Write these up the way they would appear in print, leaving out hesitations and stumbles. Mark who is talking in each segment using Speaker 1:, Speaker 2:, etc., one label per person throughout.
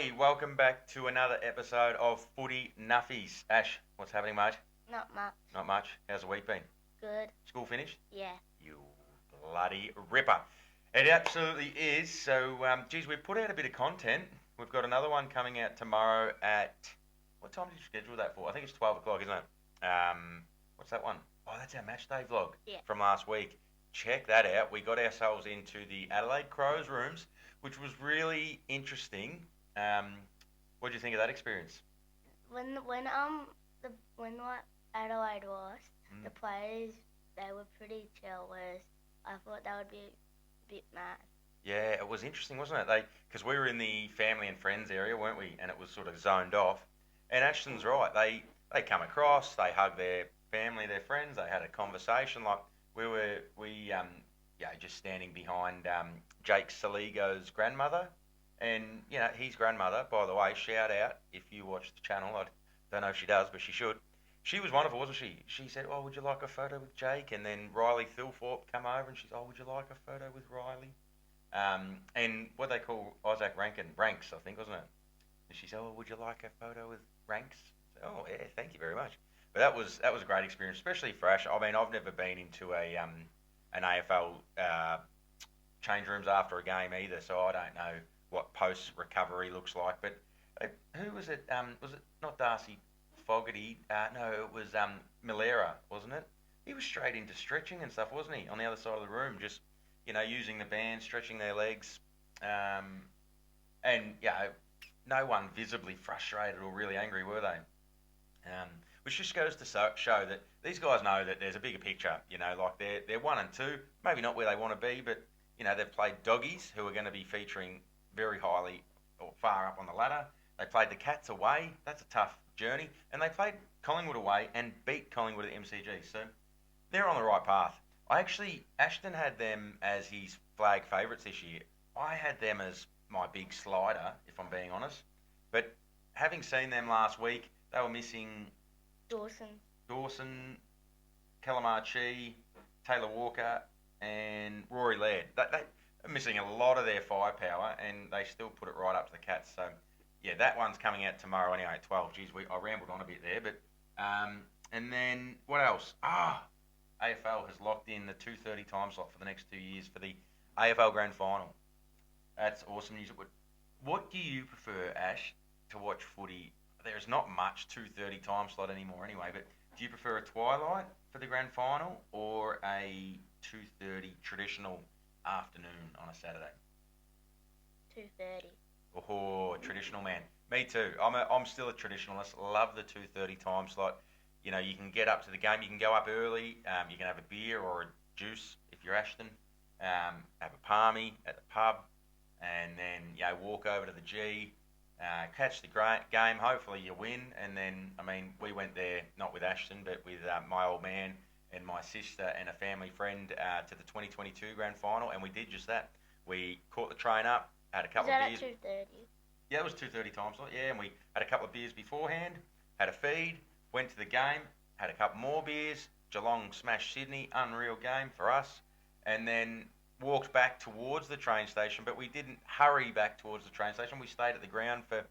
Speaker 1: everybody. Welcome back to another episode of Footy Nuffies. Ash, what's happening, mate?
Speaker 2: Not much.
Speaker 1: Not much. How's the week been?
Speaker 2: Good.
Speaker 1: School finished?
Speaker 2: Yeah.
Speaker 1: You bloody ripper. It absolutely is. So, geez, we've put out a bit of content. We've got another one coming out tomorrow at... What time did you schedule that for? I think it's 12 o'clock, isn't it? What's that one? Oh, that's our match day vlog from last week. Check that out. We got ourselves into the Adelaide Crows rooms, which was really interesting. What did you think of that experience?
Speaker 2: When what Adelaide lost, the players they were pretty chill. Whereas I thought they would be a bit mad.
Speaker 1: Yeah, it was interesting, wasn't it? Because we were in the family and friends area, weren't we? And it was sort of zoned off. And Ashton's right. They come across, they hug their family, their friends. They had a conversation. Like just standing behind Jake Saligo's grandmother. And, his grandmother, by the way, shout out if you watch the channel. I don't know if she does, but she should. She was wonderful, wasn't she? She said, would you like a photo with Jake? And then Riley Thilthorpe come over and she's, would you like a photo with Riley? And what they call Isaac Ranks, I think, wasn't it? And she said, would you like a photo with Ranks? I said, yeah, thank you very much. But that was a great experience, especially for Ash. I mean, I've never been into an AFL change rooms after a game either, so I don't know what post recovery looks like. But who was it? Was it not Darcy Fogarty? No, it was Milera, wasn't it? He was straight into stretching and stuff, wasn't he? On the other side of the room, just using the band, stretching their legs, and no one visibly frustrated or really angry, were they? Which just goes to show that these guys know that there's a bigger picture. Like they're 1 and 2, maybe not where they want to be, but they've played Doggies, who are going to be featuring very highly or far up on the ladder. They played the Cats away. That's a tough journey, and they played Collingwood away and beat Collingwood at MCG. So they're on the right path. Ashton had them as his flag favourites this year. I had them as my big slider, if I'm being honest. But having seen them last week, they were missing Dawson, Calamarchi, Taylor Walker, and Rory Laird. They are missing a lot of their firepower, and they still put it right up to the Cats. So, yeah, that one's coming out tomorrow anyway at 12. Geez, I rambled on a bit there, but and then what else? AFL has locked in the 2:30 time slot for the next 2 years for the AFL Grand Final. That's awesome news. What do you prefer, Ash, to watch footy? There's not much 2:30 time slot anymore anyway, but do you prefer a twilight for the Grand Final or a 2:30 traditional afternoon on a Saturday?
Speaker 2: 2:30.
Speaker 1: Oh, traditional man. Me too. I'm still a traditionalist. Love the 2:30 time slot. You can get up to the game. You can go up early. You can have a beer or a juice if you're Ashton. Have a palmy at the pub, and then walk over to the G. Catch the game. Hopefully you win. And then, we went there not with Ashton, but with my old man and my sister and a family friend to the 2022 Grand Final, and we did just that. We caught the train up, had a couple of beers.
Speaker 2: Is that at 2:30?
Speaker 1: Yeah, it was 2:30 time slot. Yeah, and we had a couple of beers beforehand, had a feed, went to the game, had a couple more beers. Geelong smashed Sydney, unreal game for us, and then walked back towards the train station, but we didn't hurry back towards the train station. We stayed at the ground for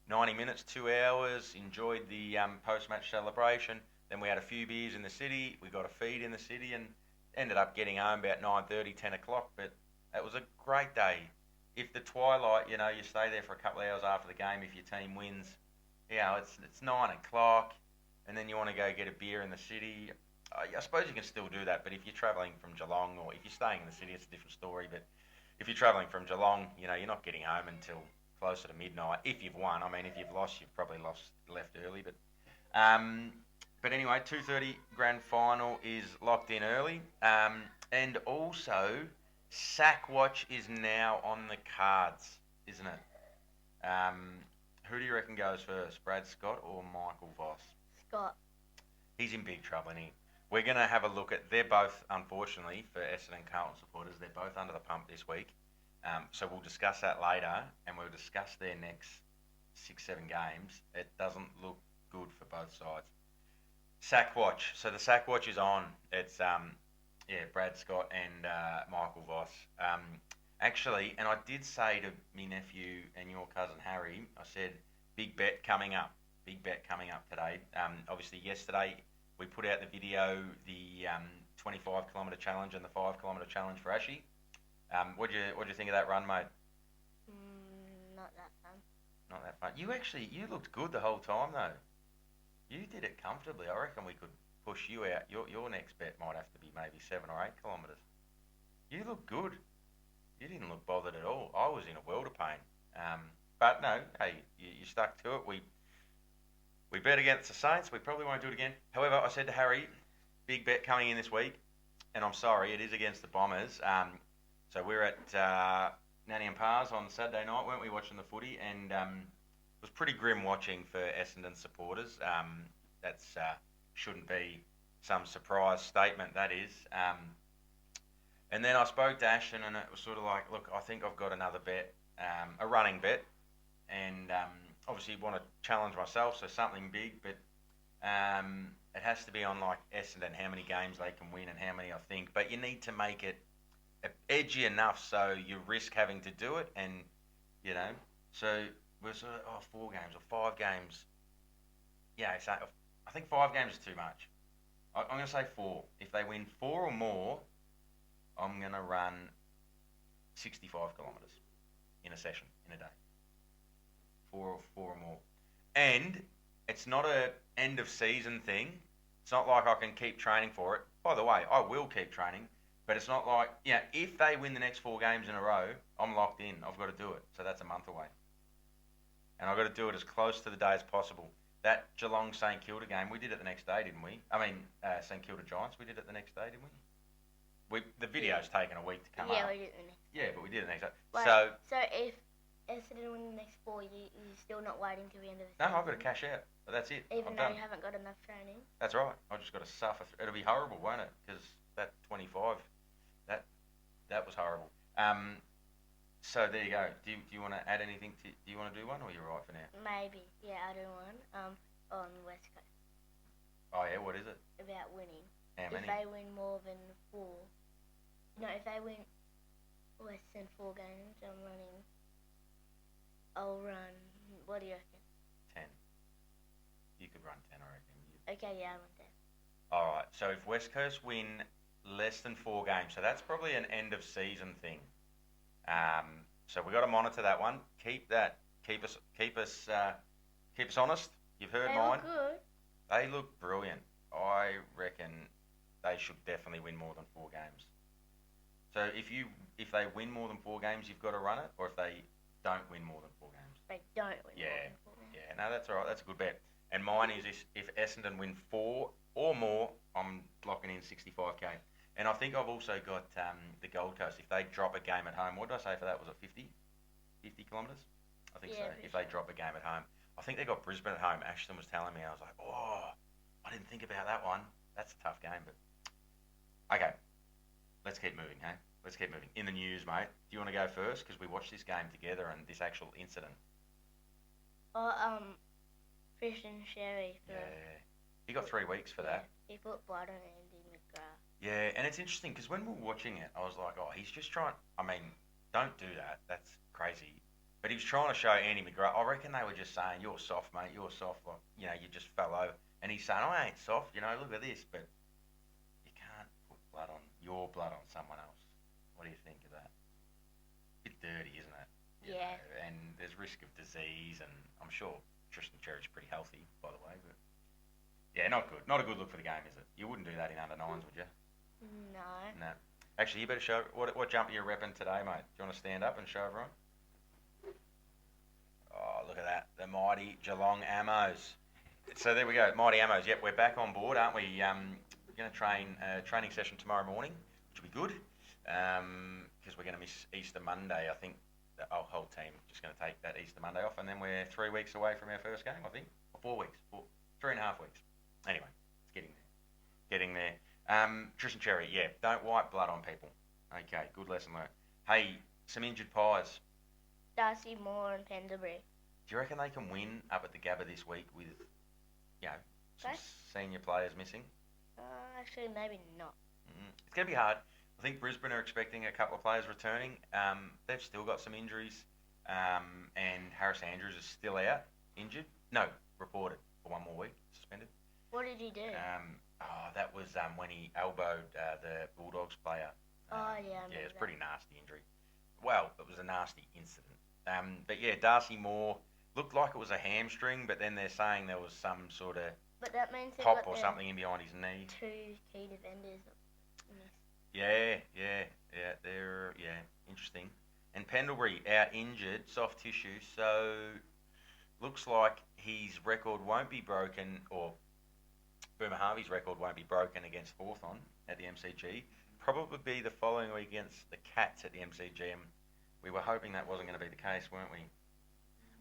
Speaker 1: 90 minutes, 2 hours, enjoyed the post-match celebration. Then we had a few beers in the city. We got a feed in the city and ended up getting home about 9:30, 10 o'clock. But it was a great day. If the twilight, you stay there for a couple of hours after the game if your team wins. It's 9 o'clock, and then you want to go get a beer in the city. I suppose you can still do that, but if you're travelling from Geelong or if you're staying in the city, it's a different story. But if you're travelling from Geelong, you're not getting home until closer to midnight. If you've won, if you've lost, you've probably left early. But anyway, 2:30 Grand Final is locked in early, and also Sack Watch is now on the cards, isn't it? Who do you reckon goes first, Brad Scott or Michael Voss?
Speaker 2: Scott.
Speaker 1: He's in big trouble, isn't he? We're going to have a look at... They're both, unfortunately, for Essendon Carlton supporters, they're both under the pump this week. So we'll discuss that later, and we'll discuss their next 6-7 games. It doesn't look good for both sides. Sack Watch. So the Sack Watch is on. It's Brad Scott and Michael Voss. Actually, and I did say to me nephew and your cousin Harry, I said, big bet coming up. Big bet coming up today. Obviously, yesterday we put out the video, the 25 kilometre challenge and the 5 kilometre challenge for Ashy. What'd you think of that run, mate?
Speaker 2: Not that fun.
Speaker 1: Not that fun. You looked good the whole time though. You did it comfortably. I reckon we could push you out. Your next bet might have to be maybe 7 or 8 kilometres. You look good. You didn't look bothered at all. I was in a world of pain. But no, hey, you stuck to it. We bet against the Saints. We probably won't do it again. However, I said to Harry, big bet coming in this week, and I'm sorry, it is against the Bombers. So we're at Nanny and Pa's on Saturday night, weren't we, watching the footy? And it was pretty grim watching for Essendon supporters. That's shouldn't be some surprise statement, that is. And then I spoke to Ashton, and it was sort of like, look, I think I've got another bet, a running bet, and obviously want to challenge myself, so something big, but it has to be on like Essendon, how many games they can win and how many I think, but you need to make it edgy enough so you risk having to do it, and so we're sort of 4 games or 5 games. Yeah, so I think 5 games is too much. I'm going to say 4. If they win 4 or more, I'm going to run 65 kilometres in a session, in a day. 4 or more. And it's not a end of season thing. It's not like I can keep training for it. By the way, I will keep training, but it's not like, if they win the next 4 games in a row, I'm locked in. I've got to do it. So that's a month away. And I've got to do it as close to the day as possible. That Geelong St Kilda game, we did it the next day, didn't we? I mean, St Kilda Giants, we did it the next day, didn't we? The video's taken a week to come up.
Speaker 2: Yeah, we did it the next day.
Speaker 1: Yeah, but we did it the next day.
Speaker 2: Wait,
Speaker 1: so
Speaker 2: if Essendon win the next 4, you're still not waiting till the end of the
Speaker 1: no,
Speaker 2: season?
Speaker 1: I've got to cash out. But that's it.
Speaker 2: Even
Speaker 1: I'm
Speaker 2: though
Speaker 1: done.
Speaker 2: you haven't got enough training?
Speaker 1: That's right. I've just got to suffer. It'll be horrible, won't it? Because that 25, that was horrible. So there you go. Do you want to add anything? Do you want to do one, or you're right for now?
Speaker 2: Maybe. Yeah, I'll do one. On the West Coast.
Speaker 1: Oh yeah, what is it?
Speaker 2: About winning.
Speaker 1: How many?
Speaker 2: If they win more than 4. No, if they win less than 4 games, I'll run, what do you reckon?
Speaker 1: 10. You could run 10, I reckon.
Speaker 2: Okay, yeah, I'll run 10.
Speaker 1: Alright, so if West Coast win less than 4 games, so that's probably an end of season thing. So we've got to monitor that one. Keep that. Keep us honest. You've heard mine.
Speaker 2: They look good.
Speaker 1: They look brilliant. I reckon they should definitely win more than 4 games. So if they win more than 4 games, you've got to run it, or if they don't win more than 4 games.
Speaker 2: They don't win more than 4 games.
Speaker 1: Yeah, no, that's all right. That's a good bet. And mine is if Essendon win 4 or more, I'm locking in 65k. And I think I've also got the Gold Coast. If they drop a game at home, what did I say for that? Was it 50 kilometres? I think so. If they drop a game at home. I think they got Brisbane at home. Ashton was telling me. I was like, I didn't think about that one. That's a tough game. But okay, let's keep moving, hey? Let's keep moving. In the news, mate. Do you want to go first? Because we watched this game together and this actual incident.
Speaker 2: Christian Sherry.
Speaker 1: Yeah. He got 3 weeks for that.
Speaker 2: He put blood on Andy McGrath.
Speaker 1: Yeah, and it's interesting because when we were watching it, I was like, he's just trying. I mean, don't do that. That's crazy. But he was trying to show Andy McGrath. I reckon they were just saying, "You're soft, mate. You're soft. Like, you just fell over." And he's saying, "I ain't soft. Look at this." But you can't put your blood on someone else. What do you think of that? Bit dirty, isn't it?
Speaker 2: Yeah.
Speaker 1: And there's risk of disease, and I'm sure Tristan Cherry's pretty healthy, by the way. But yeah, not good. Not a good look for the game, is it? You wouldn't do that in under 9s, would you?
Speaker 2: No.
Speaker 1: Actually, you better show what jumper you're repping today, mate. Do you want to stand up and show everyone? Oh, look at that. The mighty Geelong Ammos. So there we go. Mighty Ammos. Yep, we're back on board, aren't we? We're going to train training session tomorrow morning, which will be good. Because we're going to miss Easter Monday. I think the whole team just going to take that Easter Monday off. And then we're 3 weeks away from our first game, I think. Or 4 weeks. 3.5 weeks. Anyway, it's getting there. Tristan Cherry, yeah, don't wipe blood on people. Okay, good lesson learned. Hey, some injured pies.
Speaker 2: Darcy Moore and Pendlebury.
Speaker 1: Do you reckon they can win up at the Gabba this week with, some senior players missing?
Speaker 2: Actually, maybe not.
Speaker 1: It's going to be hard. I think Brisbane are expecting a couple of players returning. They've still got some injuries, and Harris Andrews is still out, injured. No, reported for one more week, suspended.
Speaker 2: What did he do?
Speaker 1: That was when he elbowed the Bulldogs player.
Speaker 2: Yeah,
Speaker 1: it was a pretty nasty injury. Well, it was a nasty incident. But yeah, Darcy Moore looked like it was a hamstring, but then they're saying there was some sort of
Speaker 2: But that means
Speaker 1: pop or something in behind his knee.
Speaker 2: 2 key defenders.
Speaker 1: Yeah, they're interesting. And Pendlebury out injured, soft tissue, so looks like his record won't be broken, or Boomer Harvey's record won't be broken against Hawthorn at the MCG. Probably be the following week against the Cats at the MCG. And we were hoping that wasn't going to be the case, weren't we?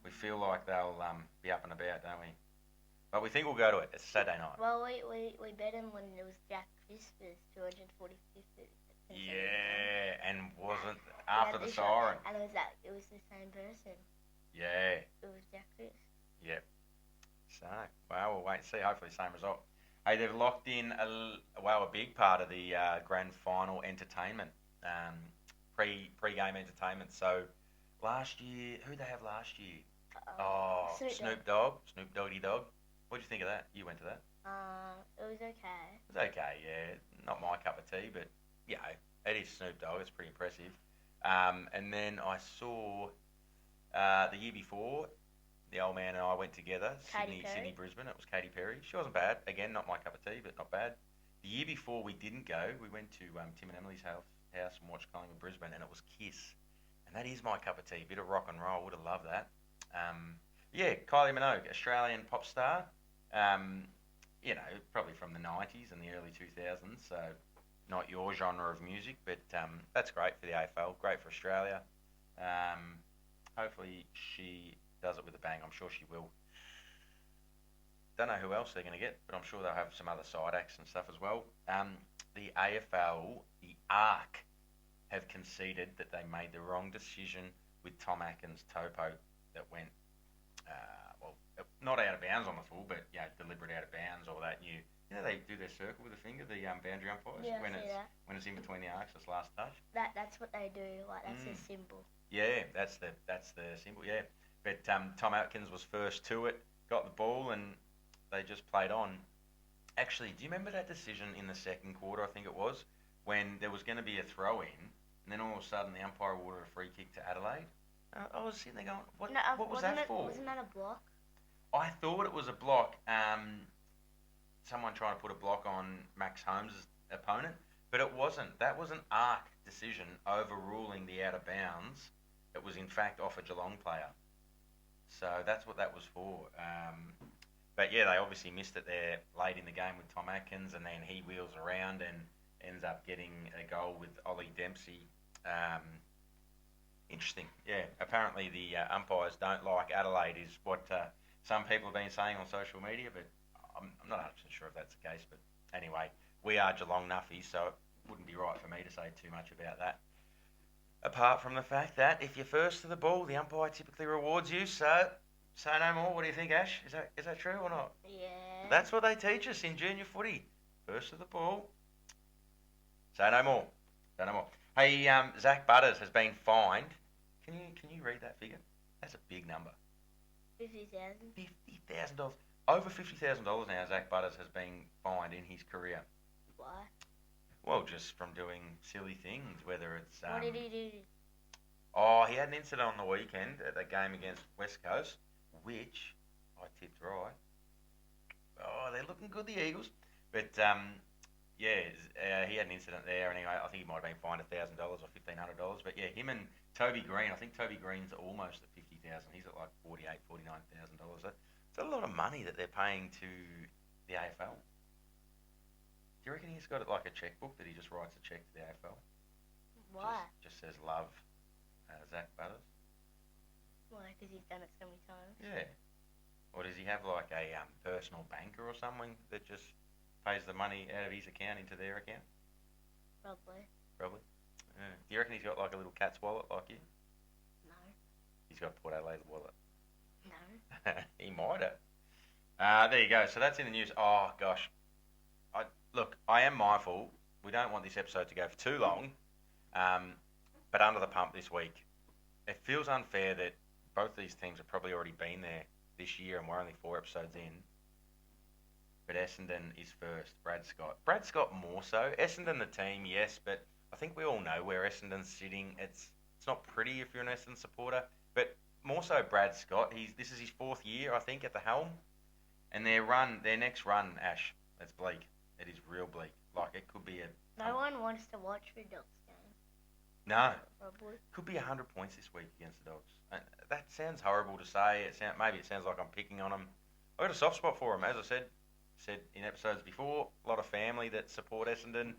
Speaker 1: We feel like they'll be up and about, don't we? But we think we'll go to it. It's Saturday night.
Speaker 2: Well, we bet him when it was Jack Crisper's 245th.
Speaker 1: Yeah, and wasn't after the siren.
Speaker 2: And it was the same person.
Speaker 1: Yeah.
Speaker 2: It was Jack Crisp.
Speaker 1: Yep. So, well, we'll wait and see. Hopefully, same result. Hey, they've locked in a big part of the grand final entertainment, pre-game entertainment. So, last year, who did they have last year? Snoop Doggy Dog. What did you think of that? You went to that?
Speaker 2: It was okay.
Speaker 1: It was okay, yeah. Not my cup of tea, but yeah, it is Snoop Dogg. It's pretty impressive. And then I saw the year before, the old man and I went together, Sydney, Brisbane. It was Katy Perry. She wasn't bad. Again, not my cup of tea, but not bad. The year before we didn't go, we went to Tim and Emily's house and watched Collingwood Brisbane, and it was Kiss. And that is my cup of tea. Bit of rock and roll. Would have loved that. Kylie Minogue, Australian pop star. Probably from the 90s and the early 2000s. So not your genre of music, but that's great for the AFL. Great for Australia. Hopefully she does it with a bang. I'm sure she will. Don't know who else they're going to get, but I'm sure they'll have some other side acts and stuff as well. The AFL, the ARC, have conceded that they made the wrong decision with Tom Atkins' topo that went, not out of bounds on the full, but deliberate out of bounds, or that new. They do their circle with a finger, the boundary umpires.
Speaker 2: Yeah,
Speaker 1: when it's in between the arcs, it's last touch.
Speaker 2: That's what they do. Like that's their symbol.
Speaker 1: Yeah, that's the symbol. Yeah, but Tom Atkins was first to it, got the ball, and they just played on. Actually, do you remember that decision in the second quarter? I think it was when there was going to be a throw in, and then all of a sudden the umpire awarded a free kick to Adelaide. I was sitting there going, what was that for?
Speaker 2: Wasn't that a block?
Speaker 1: I thought it was a block. Someone trying to put a block on Max Holmes' opponent, but it wasn't. That was an ARC decision overruling the out of bounds. It was in fact off a Geelong player. So that's what that was for. But yeah, they obviously missed it there late in the game with Tom Atkins, and then he wheels around and ends up getting a goal with Ollie Dempsey. Interesting. Yeah, apparently the umpires don't like Adelaide is what some people have been saying on social media, but I'm not 100% sure if that's the case. But anyway, we are Geelong Nuffies, so it wouldn't be right for me to say too much about that. Apart from the fact that if you're first to the ball, the umpire typically rewards you, so say no more. What do you think, Ash? Is that true or not?
Speaker 2: Yeah.
Speaker 1: That's what they teach us in junior footy. First to the ball. Say no more. Say no more. Hey, Zach Butters has been fined. Can you read that figure? That's a big number.
Speaker 2: $50,000.
Speaker 1: $50,000. Over $50,000 now. Zach Butters has been fined in his career.
Speaker 2: Why?
Speaker 1: Well, just from doing silly things. Whether it's
Speaker 2: what did he do?
Speaker 1: Oh, he had an incident on the weekend at that game against West Coast, which I tipped right. Oh, they're looking good, the Eagles. But he had an incident there. Anyway, I think he might have been fined $1,000 or $1,500. But yeah, him and Toby Green. I think Toby Green's almost at $50,000. He's at like $49,000. It's a lot of money that they're paying to the AFL. Do you reckon he's got it like a checkbook that he just writes a check to the AFL?
Speaker 2: Why?
Speaker 1: Just says love, Zach Butters.
Speaker 2: Why? Because he's done it so many times.
Speaker 1: Yeah. Or does he have like a personal banker or someone that just pays the money out of his account into their account?
Speaker 2: Probably.
Speaker 1: Yeah. Do you reckon he's got like a little cat's wallet like you?
Speaker 2: No.
Speaker 1: He's got a Port Adelaide wallet.
Speaker 2: No.
Speaker 1: He might have. There you go. So that's in the news. Oh gosh. I am mindful we don't want this episode to go for too long. But under the pump this week, it feels unfair that both these teams have probably already been there this year, and we're only 4 episodes in. But Essendon is first. Brad Scott. Brad Scott more so. Essendon the team, yes, but I think we all know where Essendon's sitting. It's not pretty if you're an Essendon supporter, but more so Brad Scott. This is his 4th year, I think, at the helm, and their next run, Ash, it's bleak. It is real bleak. Like it could be
Speaker 2: No one wants to watch the Dogs game.
Speaker 1: No.
Speaker 2: Probably.
Speaker 1: Could be 100 points this week against the Dogs. And that sounds horrible to say. Maybe it sounds like I'm picking on them. I've got a soft spot for them, as I said in episodes before. A lot of family that support Essendon.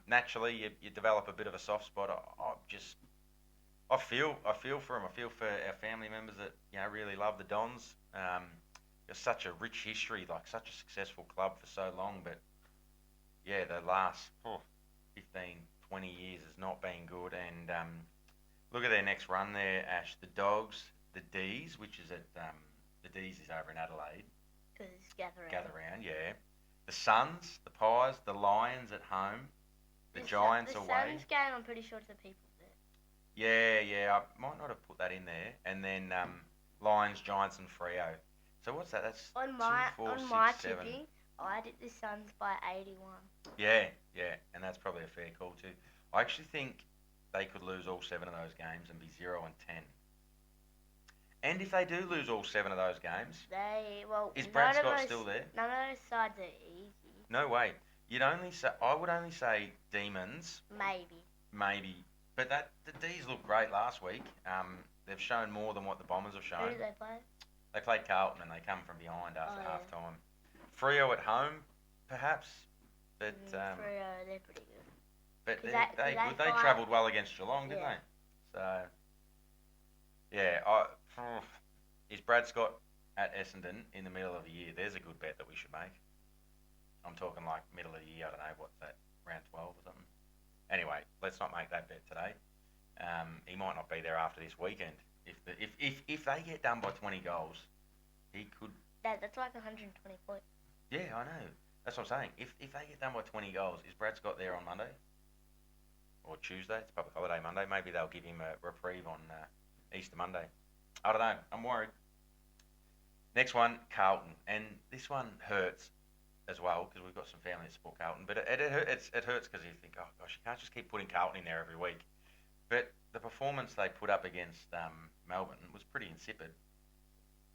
Speaker 1: Naturally, you develop a bit of a soft spot. I feel for them. I feel for our family members that really love the Dons. It's such a rich history, like such a successful club for so long. But yeah, the last 15, 20 years has not been good. And look at their next run there, Ash. The Dogs, the D's, which is at the D's is over in Adelaide.
Speaker 2: Because gather
Speaker 1: round, yeah. The Suns, the Pies, the Lions at home, the Giants away.
Speaker 2: The Suns game, I'm pretty sure it's the people there.
Speaker 1: Yeah, I might not have put that in there. And then Lions, Giants, and Freo. So what's that? That's
Speaker 2: on
Speaker 1: 2,
Speaker 2: my
Speaker 1: 4, 6,
Speaker 2: my
Speaker 1: 7.
Speaker 2: tipping. I did the Suns by 81.
Speaker 1: Yeah, and that's probably a fair call too. I actually think they could lose all 7 of those games and be 0-10. And if they do lose all 7 of those games, is Brad Scott still there?
Speaker 2: None of those sides are easy.
Speaker 1: No way. I would only say Demons. Maybe. But the D's looked great last week. They've shown more than what the Bombers have shown.
Speaker 2: Who did they play?
Speaker 1: They played Carlton and they come from behind after half time. Freo at home, perhaps. But
Speaker 2: Freo, they're pretty good.
Speaker 1: But they travelled well against Geelong, didn't they? So yeah, is Brad Scott at Essendon in the middle of the year? There's a good bet that we should make. I'm talking like middle of the year. I don't know what's that, round 12 or something. Anyway, let's not make that bet today. He might not be there after this weekend. If they get done by 20 goals, he could.
Speaker 2: That's like 120 points.
Speaker 1: Yeah, I know. That's what I'm saying. If they get done by 20 goals, is Brad Scott there on Monday? Or Tuesday? It's public holiday Monday. Maybe they'll give him a reprieve on Easter Monday. I don't know. I'm worried. Next one, Carlton. And this one hurts as well because we've got some family that support Carlton. But it hurts because you think, oh gosh, you can't just keep putting Carlton in there every week. But the performance they put up against Melbourne was pretty insipid.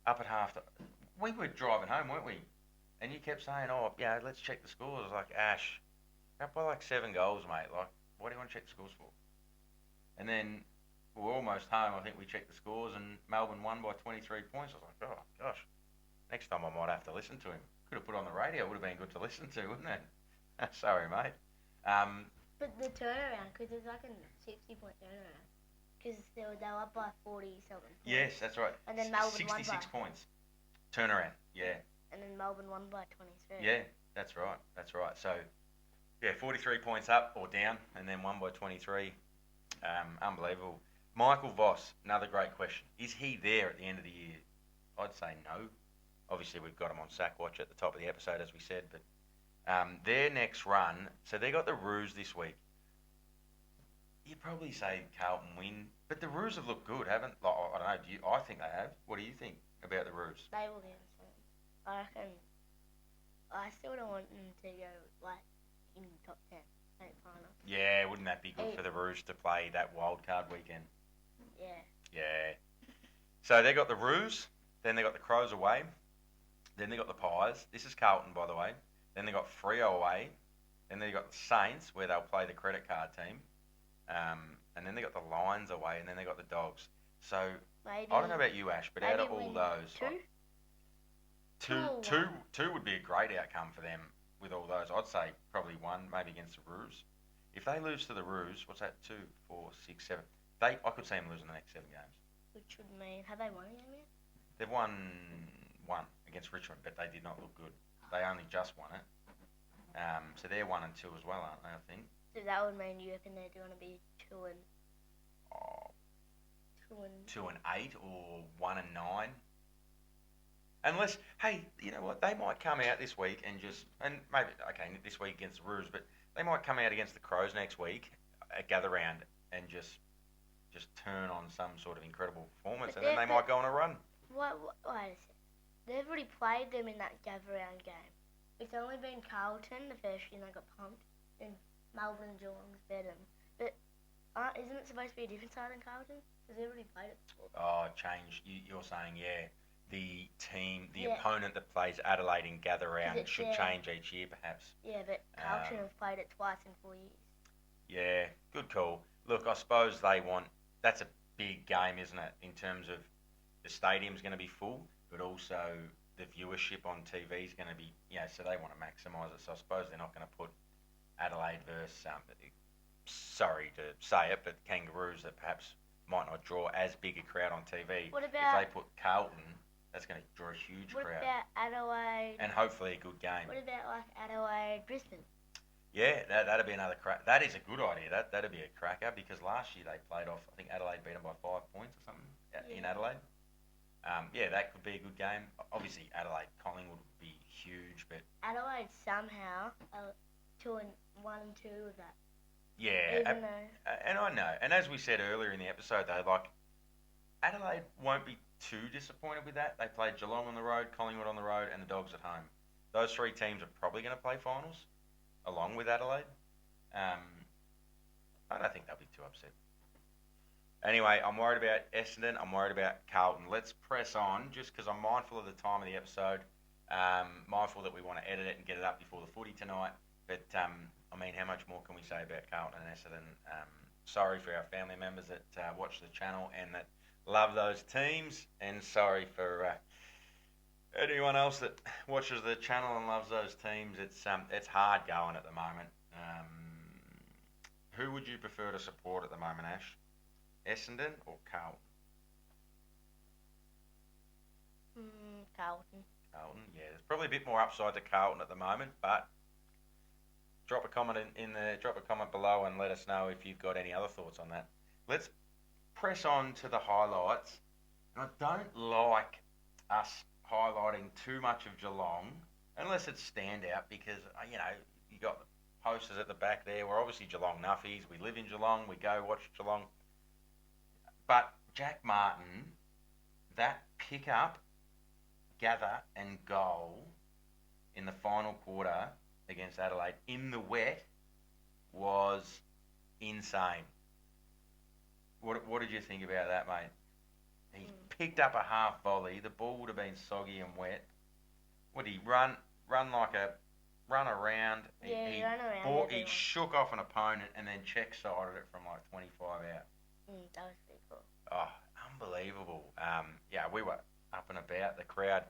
Speaker 1: Up at half, we were driving home, weren't we? And you kept saying, oh, yeah, let's check the scores. I was like, Ash, up by like 7 goals, mate. Like, what do you want to check the scores for? And then we were almost home. I think we checked the scores, and Melbourne won by 23 points. I was like, oh, gosh. Next time I might have to listen to him. Could have put on the radio. Would have been good to listen to, wouldn't it? Sorry, mate.
Speaker 2: But the turnaround, because it's like a 60-point turnaround. Because they were up by 40-something points.
Speaker 1: Yes, that's right.
Speaker 2: And then Melbourne
Speaker 1: 66
Speaker 2: won by...
Speaker 1: points. Turnaround, yeah.
Speaker 2: And then Melbourne won by 23.
Speaker 1: Yeah, that's right. So, yeah, 43 points up or down, and then won by 23. Unbelievable. Michael Voss, another great question. Is he there at the end of the year? I'd say no. Obviously, we've got him on sack watch at the top of the episode, as we said. But their next run, so they got the Roos this week. You'd probably say Carlton win, but the Roos have looked good, haven't? Like, I don't know. I think they have. What do you think about the Roos?
Speaker 2: They will get something. I reckon. I still don't want them to go like in top 10.
Speaker 1: Yeah, wouldn't that be good for the Roos to play that wild card weekend? Yeah. So they got the Roos, then they got the Crows away, then they got the Pies. This is Carlton, by the way. Then they got Freo away, then they got the Saints, where they'll play the credit card team, and then they got the Lions away, and then they got the Dogs. So maybe, I don't know about you, Ash, but out of all those, two would be a great outcome for them. With all those, I'd say probably 1, maybe against the Roos. If they lose to the Roos, what's that? 2, 4, 6, 7. I could see them losing the next 7 games.
Speaker 2: Which would mean, have they won a game yet?
Speaker 1: They've won 1 against Richmond, but they did not look good. They only just won it. So they're 1 and 2 as well, aren't they? I think.
Speaker 2: So that would mean you reckon they're going to be 2 and
Speaker 1: 8 or 1 and 9. Unless, hey, you know what? They might come out this week and maybe, okay, this week against the Roos, but They might come out against the Crows next week at Gather Round and just turn on some sort of incredible performance, and then they might go on a run.
Speaker 2: Wait a second. They've already played them in that Gather Round game. It's only been Carlton the first year they got pumped, and Melbourne and Geelong's beat them. But isn't it supposed to be a different side than Carlton? Because they've already played it before.
Speaker 1: Oh, change. You're saying, the opponent that plays Adelaide in Gather Round should change each year, perhaps.
Speaker 2: Yeah, but Carlton have played it twice in 4 years.
Speaker 1: Yeah, good call. Look, I suppose that's a big game, isn't it? In terms of the stadium's going to be full, but also the viewership on TV is going to be, so they want to maximise it. So I suppose they're not going to put Adelaide versus, sorry to say it, but Kangaroos that perhaps might not draw as big a crowd on TV.
Speaker 2: What about,
Speaker 1: if they put Carlton, that's going to draw a huge crowd.
Speaker 2: What about Adelaide?
Speaker 1: And hopefully a good game.
Speaker 2: What about like Adelaide, Brisbane?
Speaker 1: Yeah, that'd be another crack. That is a good idea. That'd be a cracker because last year they played off. I think Adelaide beat them by 5 points or something in Adelaide. That could be a good game. Obviously, Adelaide Collingwood would be huge, but
Speaker 2: Adelaide somehow 1 and 2 with that.
Speaker 1: Yeah, and I know. And as we said earlier in the episode, though, like Adelaide won't be too disappointed with that. They played Geelong on the road, Collingwood on the road, and the Dogs at home. Those 3 teams are probably going to play finals, along with Adelaide. I don't think they'll be too upset. Anyway, I'm worried about Essendon. I'm worried about Carlton. Let's press on, just because I'm mindful of the time of the episode. Mindful that we want to edit it and get it up before the footy tonight. But, how much more can we say about Carlton and Essendon? Sorry for our family members that watch the channel and that love those teams. And sorry for anyone else that watches the channel and loves those teams. It's hard going at the moment. Who would you prefer to support at the moment, Ash? Essendon or Carlton?
Speaker 2: Carlton.
Speaker 1: Carlton, yeah. There's probably a bit more upside to Carlton at the moment, but drop a comment drop a comment below and let us know if you've got any other thoughts on that. Let's press on to the highlights. And I don't like us highlighting too much of Geelong unless it's standout because you got the posters at the back there. We're obviously Geelong Nuffies. We live in Geelong. We go watch Geelong. But Jack Martin, that pick up, gather and goal in the final quarter against Adelaide in the wet was insane. What did you think about that, mate? He picked up a half volley. The ball would have been soggy and wet. What did he run around?
Speaker 2: Yeah, he ran around.
Speaker 1: He shook off an opponent and then check-sided it from like 25 out.
Speaker 2: That was pretty cool.
Speaker 1: Oh, unbelievable. We were up and about. The crowd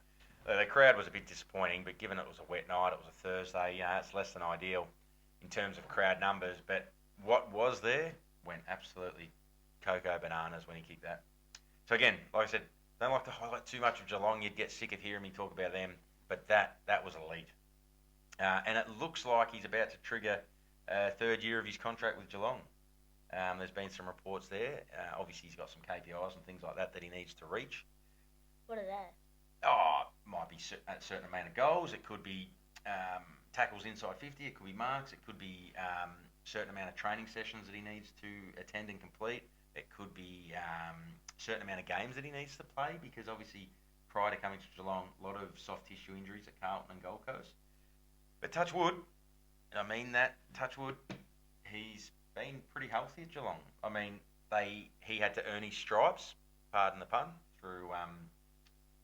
Speaker 1: was a bit disappointing, but given it was a wet night, it was a Thursday, it's less than ideal in terms of crowd numbers. But what was there went absolutely cocoa bananas when he kicked that. So again, like I said, don't like to highlight too much of Geelong. You'd get sick of hearing me talk about them, but that was elite. And it looks like he's about to trigger a 3rd year of his contract with Geelong. There's been some reports there. Obviously, he's got some KPIs and things like that he needs to reach.
Speaker 2: What are they?
Speaker 1: Might be a certain amount of goals. It could be tackles inside 50. It could be marks. It could be a certain amount of training sessions that he needs to attend and complete. It could be a certain amount of games that he needs to play because obviously prior to coming to Geelong, a lot of soft tissue injuries at Carlton and Gold Coast. But touch wood, and I mean that, touch wood, he's been pretty healthy at Geelong. He had to earn his stripes, pardon the pun, through,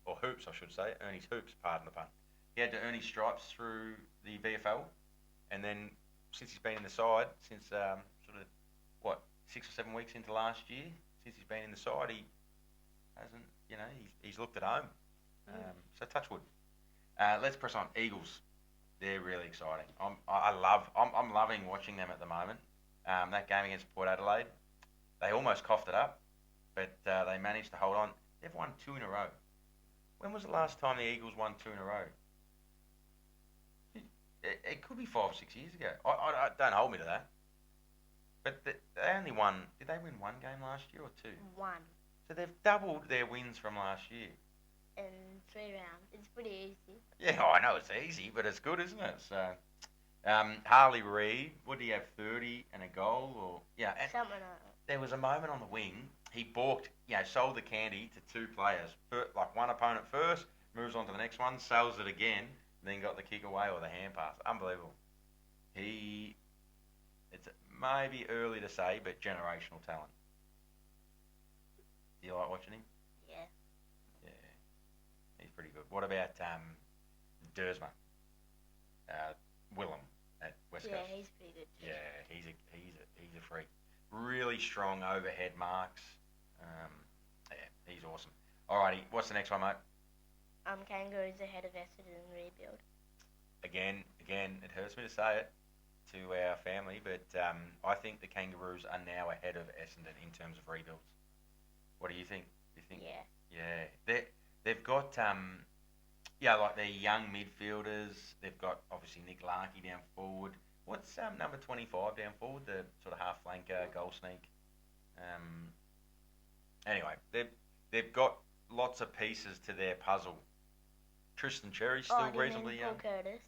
Speaker 1: or hoops, I should say, earn his hoops, pardon the pun. He had to earn his stripes through the VFL, and then since he's been in the side, since 6 or 7 weeks into last year, since he's been in the side, he hasn't, he's looked at home. So touch wood. Let's press on. Eagles. They're really exciting. I'm loving watching them at the moment. That game against Port Adelaide, they almost coughed it up, but they managed to hold on. They've won 2 in a row. When was the last time the Eagles won 2 in a row? It could be 5 or 6 years ago. I don't hold me to that. But they only won. Did they win 1 game last year or 2?
Speaker 2: 1.
Speaker 1: So they've doubled their wins from last year.
Speaker 2: In 3 rounds. It's pretty easy.
Speaker 1: Yeah, I know it's easy, but it's good, isn't it? So, Harley Reid, what did he have, 30 and a goal? Or yeah, and
Speaker 2: Something like that.
Speaker 1: there was a moment on the wing, he balked, sold the candy to two players. Like one opponent first, moves on to the next one, sells it again, then got the kick away or the hand pass. Unbelievable. It's maybe early to say, but generational talent. Do you like watching him?
Speaker 2: Yeah.
Speaker 1: Yeah, he's pretty good. What about Dersma? Willem at West Coast.
Speaker 2: Yeah, he's pretty good too.
Speaker 1: Yeah, he's a freak. Really strong overhead marks. Yeah, he's awesome. Alrighty, what's the next one, mate?
Speaker 2: Kangaroos ahead of Essendon rebuild.
Speaker 1: Again, it hurts me to say it to our family, but I think the Kangaroos are now ahead of Essendon in terms of rebuilds. What do you think?
Speaker 2: Yeah.
Speaker 1: Yeah, they've got like their young midfielders. They've got obviously Nick Larkey down forward. What's number 25 down forward? The sort of half flanker, goal sneak. Anyway, they've got lots of pieces to their puzzle. Tristan Cherry's still reasonably young.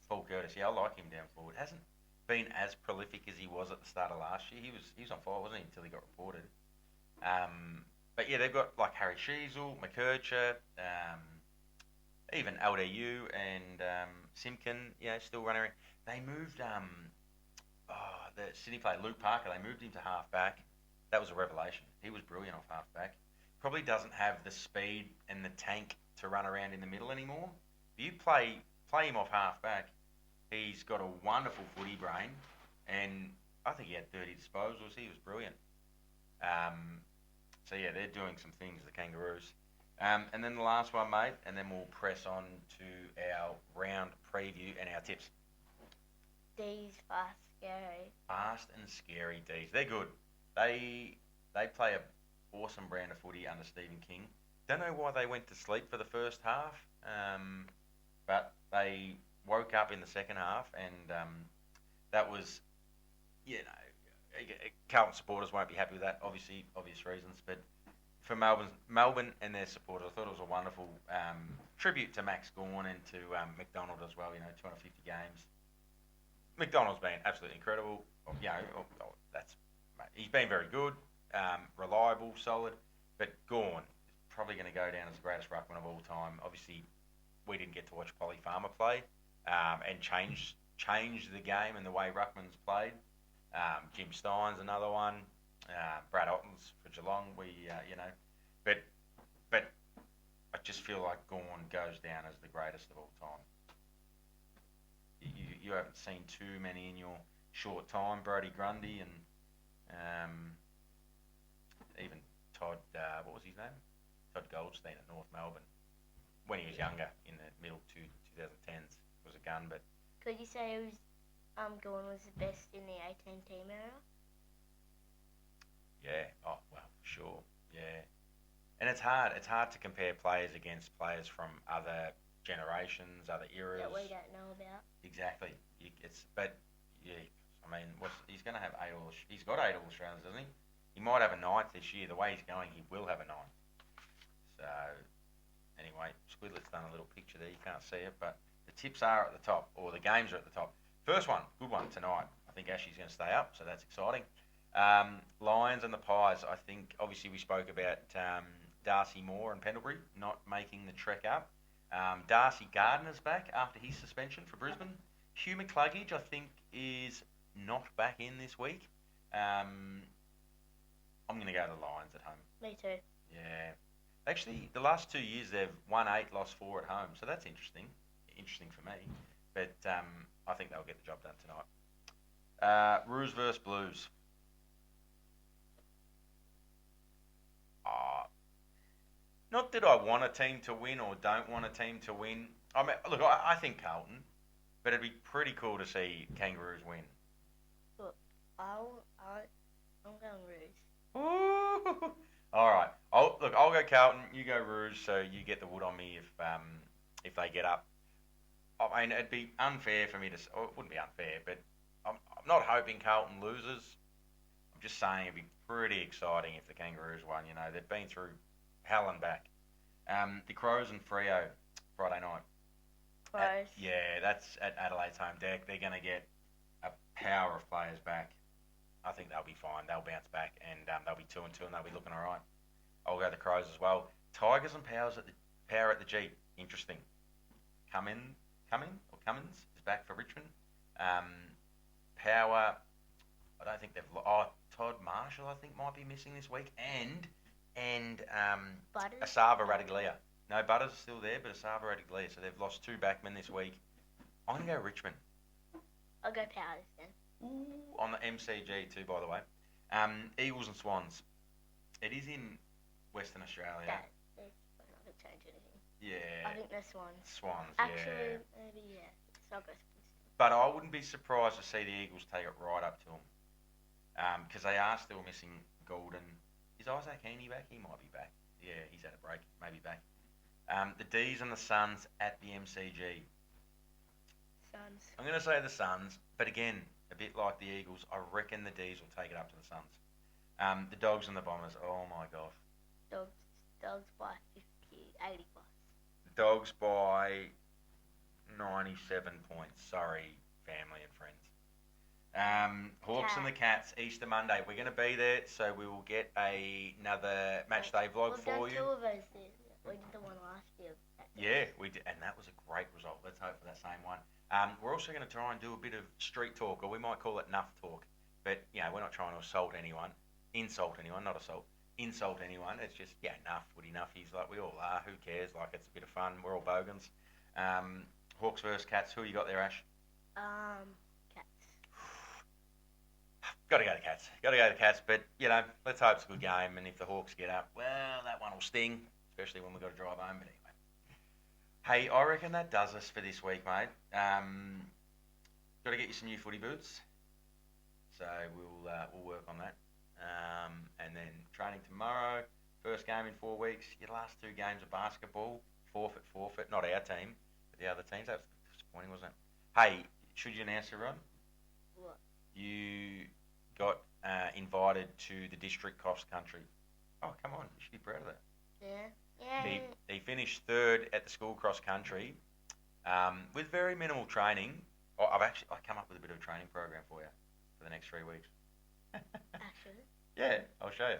Speaker 1: Paul Curtis, yeah, I like him down forward. Hasn't been as prolific as he was at the start of last year. He was on fire, wasn't he, until he got reported. But yeah, they've got like Harry Sheasel, McKercher, even LDU and Simkin, still running around. They moved the Sydney player Luke Parker. They moved him to half back. That was a revelation. He was brilliant off half back. Probably doesn't have the speed and the tank to run around in the middle anymore. If you play him off half back, he's got a wonderful footy brain, and I think he had 30 disposals. He was brilliant. So yeah, they're doing some things, the Kangaroos. And then the last one, mate, and then we'll press on to our round preview and our tips.
Speaker 2: D's fast, scary.
Speaker 1: Fast and scary D's. They're good. They play a awesome brand of footy under Stephen King. Don't know why they went to sleep for the first half, but they woke up in the second half, and that was, Carlton supporters won't be happy with that, obviously, obvious reasons, but for Melbourne and their supporters, I thought it was a wonderful tribute to Max Gawn and to McDonald as well. 250 games. McDonald's been absolutely incredible. He's been very good, reliable, solid. But Gawn is probably going to go down as the greatest ruckman of all time. Obviously, we didn't get to watch Polly Farmer play and change the game and the way ruckman's played. Jim Stein's another one. Brad Otten's for Geelong. But I just feel like Gawn goes down as the greatest of all time. You haven't seen too many in your short time. Brodie Grundy and even Todd, what was his name? Todd Goldstein at North Melbourne. When he was younger, in the middle 2010s, was a gun. But
Speaker 2: could you say it was Gawn was the best in the 18-team era?
Speaker 1: Yeah. Oh well, sure. Yeah. And it's hard. It's hard to compare players against players from other generations, other eras
Speaker 2: that we don't know about.
Speaker 1: Exactly. He's going to have he's got 8 All-Australians, doesn't he? He might have a 9th this year. The way he's going, he will have a 9th. So, anyway, Squidlet's done a little picture there. You can't see it, but the tips are at the top, or the games are at the top. First one, good one tonight. I think Ashley's going to stay up, so that's exciting. Lions and the Pies. I think, obviously, we spoke about Darcy Moore and Pendlebury not making the trek up. Darcy Gardner's back after his suspension for Brisbane. Hugh McCluggage, I think, is not back in this week. I'm going to go to the Lions at home.
Speaker 2: Me too.
Speaker 1: Yeah. Actually, the last 2 years they've won 8, lost 4 at home, so that's interesting. Interesting for me. But I think they'll get the job done tonight. Roos versus Blues. Not that I want a team to win or don't want a team to win. I mean, look, I think Carlton, but it'd be pretty cool to see Kangaroos win.
Speaker 2: Look, I'm going Roos.
Speaker 1: Ooh. All right. I'll go Carlton. You go Roos, so you get the wood on me if they get up. I mean, it'd be unfair for me to. Or it wouldn't be unfair, but I'm not hoping Carlton loses. I'm just saying it'd be pretty exciting if the Kangaroos won. They've been through hell and back. The Crows and Freo Friday night.
Speaker 2: Crows.
Speaker 1: Yeah, that's at Adelaide's home deck. They're going to get power of players back. I think they'll be fine. They'll bounce back, and they'll be 2-2, and they'll be looking all right. I'll go the Crows as well. Tigers and Power at the G. Interesting. Cummins is back for Richmond. Power. I don't think they've. Todd Marshall, I think, might be missing this week, and
Speaker 2: Butters?
Speaker 1: Asava Radaglia. No, Butters is still there, but Asava Radaglia. So they've lost 2 backmen this week. I'm gonna go Richmond.
Speaker 2: I'll go Powers then.
Speaker 1: Ooh, on the MCG too, by the way. Eagles and Swans. It is in Western Australia.
Speaker 2: They're not going to change anything.
Speaker 1: Yeah.
Speaker 2: I think they're Swans.
Speaker 1: Swans,
Speaker 2: Actually,
Speaker 1: yeah.
Speaker 2: maybe, yeah. So I'll go Swans.
Speaker 1: But I wouldn't be surprised to see the Eagles take it right up to them. Because they are still missing Golden. Is Isaac Heaney back? He might be back. Yeah, he's had a break. Maybe back. The D's and the Suns at the MCG.
Speaker 2: Suns.
Speaker 1: I'm going to say the Suns, but again, a bit like the Eagles, I reckon the D's will take it up to the Suns. The Dogs and the Bombers, oh my gosh.
Speaker 2: Dogs by 80 plus.
Speaker 1: Dogs by 97 points. Sorry, family and friends. Hawks and the Cats, Easter Monday. We're going to be there, so we will get another match day vlog for
Speaker 2: We've
Speaker 1: you.
Speaker 2: done 2 of those this. We did the one last year.
Speaker 1: Yeah, we did, and that was a great result. Let's hope for that same one. We're also going to try and do a bit of street talk, or we might call it Nuff talk. But, we're not trying to insult anyone, not assault. Insult anyone. It's just, Nuff, Footy, Nuffies, like we all are. Who cares? Like, it's a bit of fun. We're all bogans. Hawks versus Cats. Who you got there, Ash?
Speaker 2: Cats.
Speaker 1: Got to go to Cats. But, let's hope it's a good game. And if the Hawks get up, well, that one will sting, especially when we've got to drive home. But anyway. Hey, I reckon that does us for this week, mate. Got to get you some new footy boots. So we'll work on that. And then training tomorrow. First game in 4 weeks. Your last 2 games of basketball. Forfeit. Not our team, but the other teams. That was disappointing, wasn't it? Hey, should you announce everyone?
Speaker 2: What?
Speaker 1: You got invited to the district cross country. Oh, come on. You should be proud of that.
Speaker 2: Yeah.
Speaker 1: He finished 3rd at the school cross country with very minimal training. I come up with a bit of a training program for you for the next 3 weeks.
Speaker 2: Actually.
Speaker 1: Yeah, I'll show you.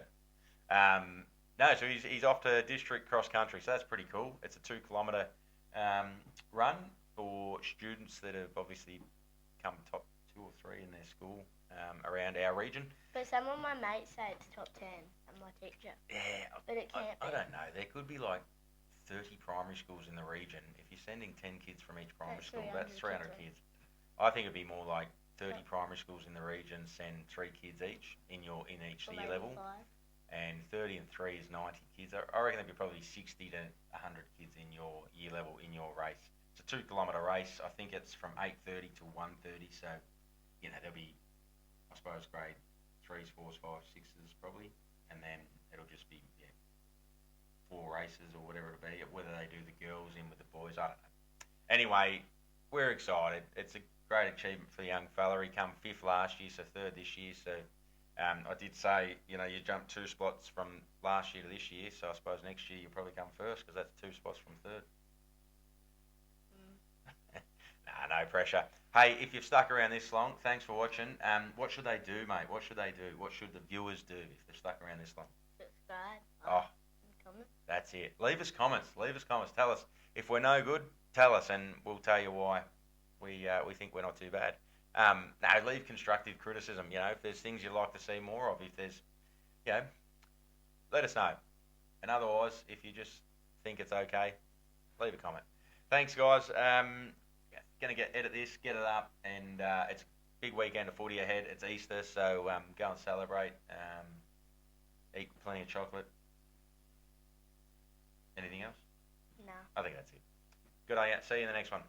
Speaker 1: No, so he's off to district cross country, so that's pretty cool. It's a 2-kilometre run for students that have obviously come top 2 or 3 in their school around our region.
Speaker 2: But some of my mates say it's top 10. I'm my teacher.
Speaker 1: Yeah,
Speaker 2: but it can't be.
Speaker 1: I don't know. There could be like 30 primary schools in the region. If you're sending 10 kids from each primary school, that's 300 kids. I think it'd be more like 30 primary schools in the region, send 3 kids each in each year level.
Speaker 2: 5.
Speaker 1: And 30 and 3 is 90 kids. I reckon there'd be probably 60 to 100 kids in your year level in your race. It's a 2-kilometre race. I think it's from 8:30 to 1:30. So, there'll be, I suppose, grade 3s, 4s, 5s, 6s probably. And then it'll just be 4 races or whatever it'll be. Whether they do the girls in with the boys, I don't know. Anyway, we're excited. It's a great achievement for the young fella. He come 5th last year, so 3rd this year. So I did say, you jumped 2 spots from last year to this year. So I suppose next year you'll probably come 1st because that's 2 spots from 3rd. Nah, no pressure. Hey, if you've stuck around this long, thanks for watching. What should they do, mate? What should they do? What should the viewers do if they've stuck around this long?
Speaker 2: Subscribe. Comment.
Speaker 1: That's it. Leave us comments. Tell us if we're no good. Tell us, and we'll tell you why we think we're not too bad. No, leave constructive criticism. If there's things you'd like to see more of, if there's, let us know. And otherwise, if you just think it's okay, leave a comment. Thanks, guys. Going to edit this, get it up, and it's a big weekend of footy ahead. It's Easter, so go and celebrate. Eat plenty of chocolate. Anything else?
Speaker 2: No.
Speaker 1: I think that's it. Good on you. See you in the next one.